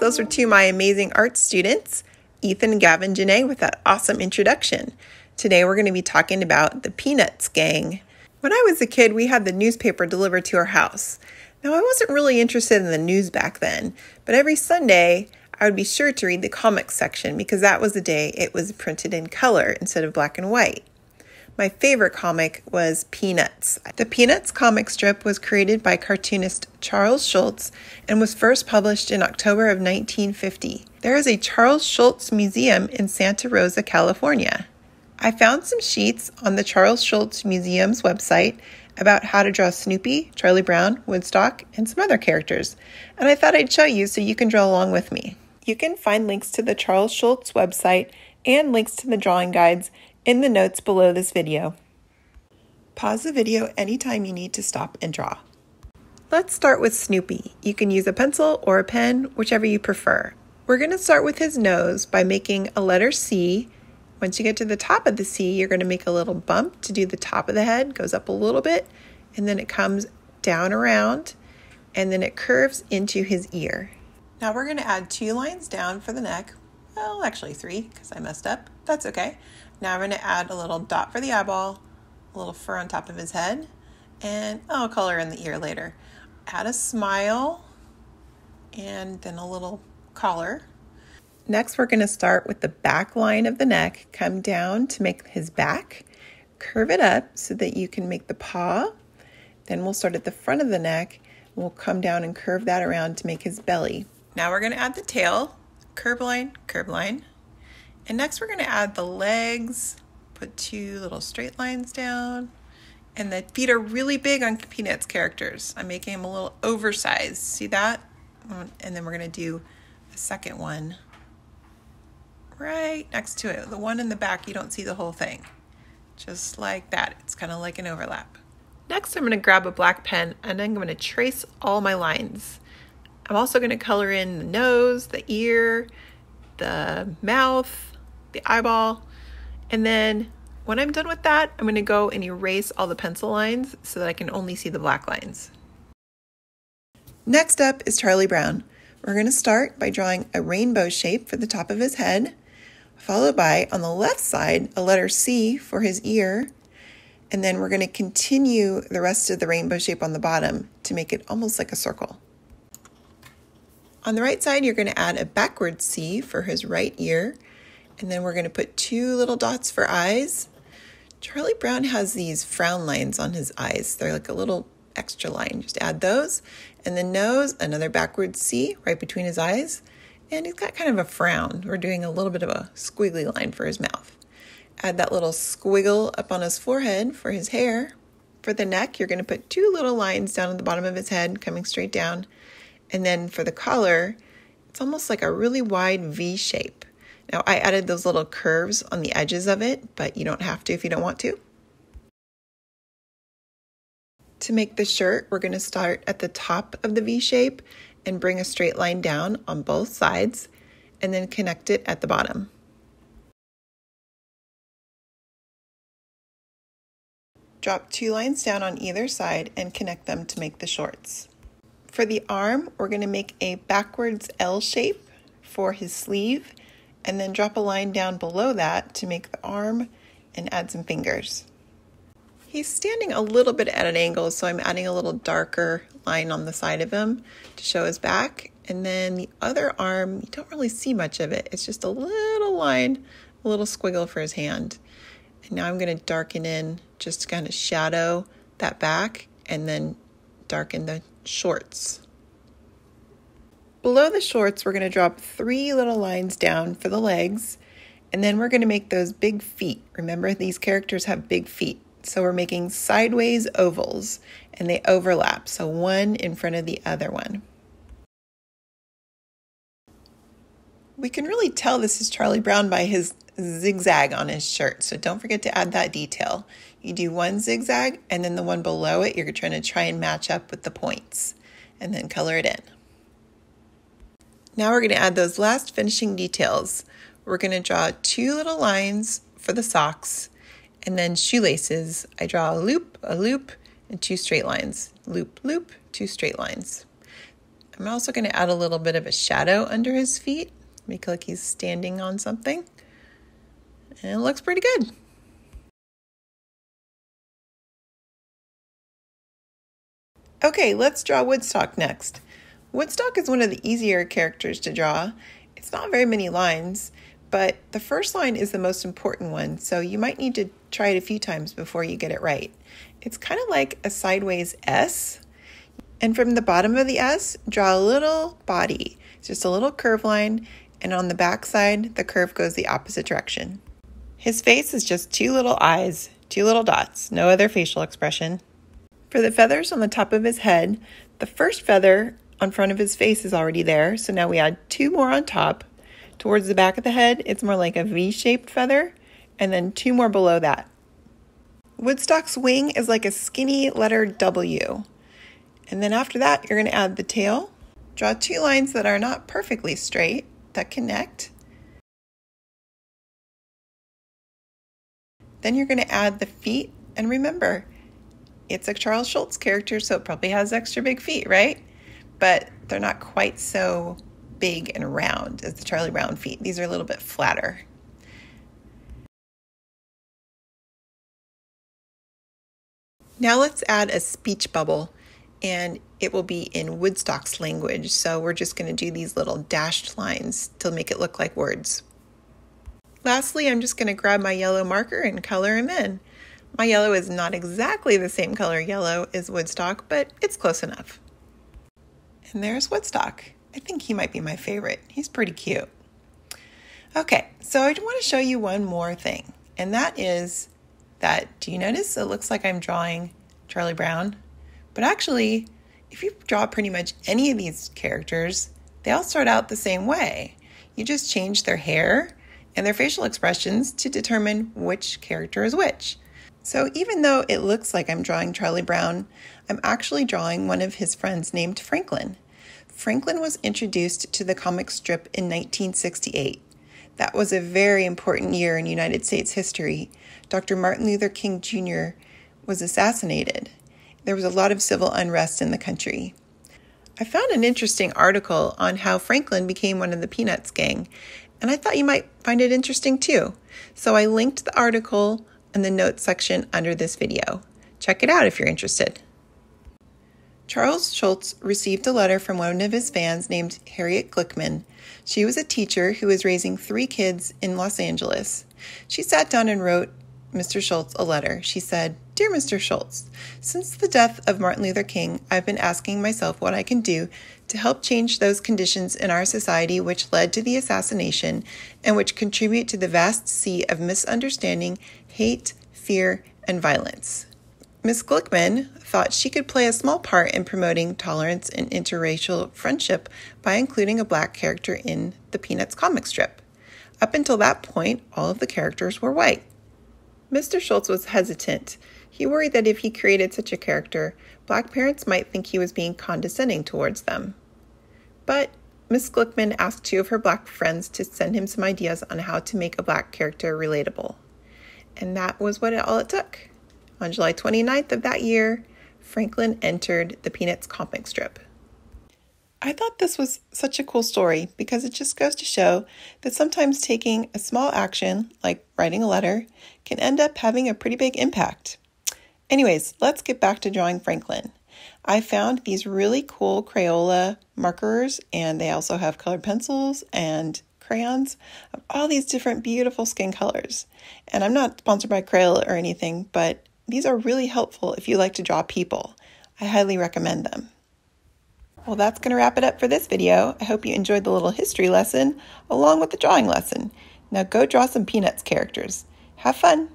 Those were two of my amazing art students, Ethan and Gavin Janae, with that awesome introduction. Today we're going to be talking about the Peanuts gang. When I was a kid, we had the newspaper delivered to our house. Now, I wasn't really interested in the news back then, but every Sunday I would be sure to read the comics section because that was the day it was printed in color instead of black and white. My favorite comic was Peanuts. The Peanuts comic strip was created by cartoonist Charles Schulz and was first published in October of 1950. There is a Charles Schulz Museum in Santa Rosa, California. I found some sheets on the Charles Schulz Museum's website about how to draw Snoopy, Charlie Brown, Woodstock, and some other characters, and I thought I'd show you so you can draw along with me. You can find links to the Charles Schulz website and links to the drawing guides in the notes below this video. Pause the video anytime you need to stop and draw. Let's start with Snoopy. You can use a pencil or a pen, whichever you prefer. We're going to start with his nose by making a letter C. Once you get to the top of the C, you're going to make a little bump to do the top of the head, goes up a little bit, and then it comes down around, and then it curves into his ear. Now we're going to add 2 lines down for the neck. Well, actually 3, because I messed up. That's okay. Now I'm going to add a little dot for the eyeball, a little fur on top of his head, and I'll color in the ear later. Add a smile, and then a little collar. Next, we're going to start with the back line of the neck, come down to make his back, curve it up so that you can make the paw. Then we'll start at the front of the neck. We'll come down and curve that around to make his belly. Now we're going to add the tail, curve line, curve line. And next we're going to add the legs, put 2 little straight lines down. And the feet are really big on Peanuts characters. I'm making them a little oversized. See that? And then we're going to do a second one right next to it. The one in the back, you don't see the whole thing. Just like that. It's kind of like an overlap. Next, I'm going to grab a black pen and I'm going to trace all my lines. I'm also going to color in the nose, the ear, the mouth, the eyeball, and then when I'm done with that, I'm going to go and erase all the pencil lines so that I can only see the black lines. Next up is Charlie Brown. We're going to start by drawing a rainbow shape for the top of his head, followed by, on the left side, a letter C for his ear, and then we're going to continue the rest of the rainbow shape on the bottom to make it almost like a circle. On the right side, you're going to add a backward C for his right ear, and then we're going to put 2 little dots for eyes. Charlie Brown has these frown lines on his eyes. They're like a little extra line. Just add those. And the nose, another backward C right between his eyes. And he's got kind of a frown. We're doing a little bit of a squiggly line for his mouth. Add that little squiggle up on his forehead for his hair. For the neck, you're going to put 2 little lines down at the bottom of his head, coming straight down. And then for the collar, it's almost like a really wide V shape. Now, I added those little curves on the edges of it, but you don't have to if you don't want to. To make the shirt, we're going to start at the top of the V shape and bring a straight line down on both sides, and then connect it at the bottom. Drop 2 lines down on either side and connect them to make the shorts. For the arm, we're going to make a backwards L shape for his sleeve, and then drop a line down below that to make the arm and add some fingers. He's standing a little bit at an angle, so I'm adding a little darker line on the side of him to show his back. And then the other arm, you don't really see much of it. It's just a little line, a little squiggle for his hand. And now I'm going to darken in just to kind of shadow that back and then darken the shorts. Below the shorts, we're going to drop 3 little lines down for the legs, and then we're going to make those big feet. Remember, these characters have big feet, so we're making sideways ovals, and they overlap, so one in front of the other one. We can really tell this is Charlie Brown by his zigzag on his shirt, so don't forget to add that detail. You do one zigzag, and then the one below it, you're trying to try and match up with the points, and then color it in. Now we're going to add those last finishing details. We're going to draw 2 little lines for the socks, And then shoelaces, I draw a loop, and 2 straight lines. Loop, loop, 2 straight lines. I'm also going to add a little bit of a shadow under his feet, make it like he's standing on something. And it looks pretty good. Okay, let's draw Woodstock next. Woodstock is one of the easier characters to draw. It's not very many lines, but the first line is the most important one, so you might need to try it a few times before you get it right. It's kind of like a sideways S, and from the bottom of the S, draw a little body. It's just a little curve line, and on the back side, the curve goes the opposite direction. His face is just 2 little eyes, 2 little dots, no other facial expression. For the feathers on the top of his head, the first feather on front of his face is already there, so now we add 2 more on top. Towards the back of the head, it's more like a V-shaped feather, and then 2 more below that. Woodstock's wing is like a skinny letter W. And then after that, you're going to add the tail. Draw 2 lines that are not perfectly straight, that connect. Then you're going to add the feet, and remember, it's a Charles Schulz character, so it probably has extra big feet, right? But they're not quite so big and round as the Charlie Brown feet. These are a little bit flatter. Now let's add a speech bubble, and it will be in Woodstock's language. So we're just going to do these little dashed lines to make it look like words. Lastly, I'm just going to grab my yellow marker and color him in. My yellow is not exactly the same color yellow as Woodstock, but it's close enough. And there's Woodstock. I think he might be my favorite. He's pretty cute. Okay, so I want to show you one more thing, and that is that, do you notice it looks like I'm drawing Charlie Brown? But actually, if you draw pretty much any of these characters, they all start out the same way. You just change their hair and their facial expressions to determine which character is which. So even though it looks like I'm drawing Charlie Brown, I'm actually drawing one of his friends named Franklin. Franklin was introduced to the comic strip in 1968. That was a very important year in United States history. Dr. Martin Luther King Jr. was assassinated. There was a lot of civil unrest in the country. I found an interesting article on how Franklin became one of the Peanuts gang, and I thought you might find it interesting too. So I linked the article in the notes section under this video. Check it out if you're interested. Charles Schulz received a letter from one of his fans named Harriet Glickman. She was a teacher who was raising 3 kids in Los Angeles. She sat down and wrote Mr. Schulz a letter. She said, "Dear Mr. Schulz, since the death of Martin Luther King, I've been asking myself what I can do to help change those conditions in our society which led to the assassination and which contribute to the vast sea of misunderstanding, hate, fear, and violence." Miss Glickman thought she could play a small part in promoting tolerance and interracial friendship by including a Black character in the Peanuts comic strip. Up until that point, all of the characters were white. Mr. Schulz was hesitant. He worried that if he created such a character, Black parents might think he was being condescending towards them. But Miss Glickman asked 2 of her Black friends to send him some ideas on how to make a Black character relatable. And that was all it took. On July 29th of that year, Franklin entered the Peanuts comic strip. I thought this was such a cool story because it just goes to show that sometimes taking a small action, like writing a letter, can end up having a pretty big impact. Anyways, let's get back to drawing Franklin. I found these really cool Crayola markers, and they also have colored pencils and crayons of all these different beautiful skin colors. And I'm not sponsored by Crayola or anything, but these are really helpful if you like to draw people. I highly recommend them. Well, that's going to wrap it up for this video. I hope you enjoyed the little history lesson along with the drawing lesson. Now go draw some Peanuts characters. Have fun!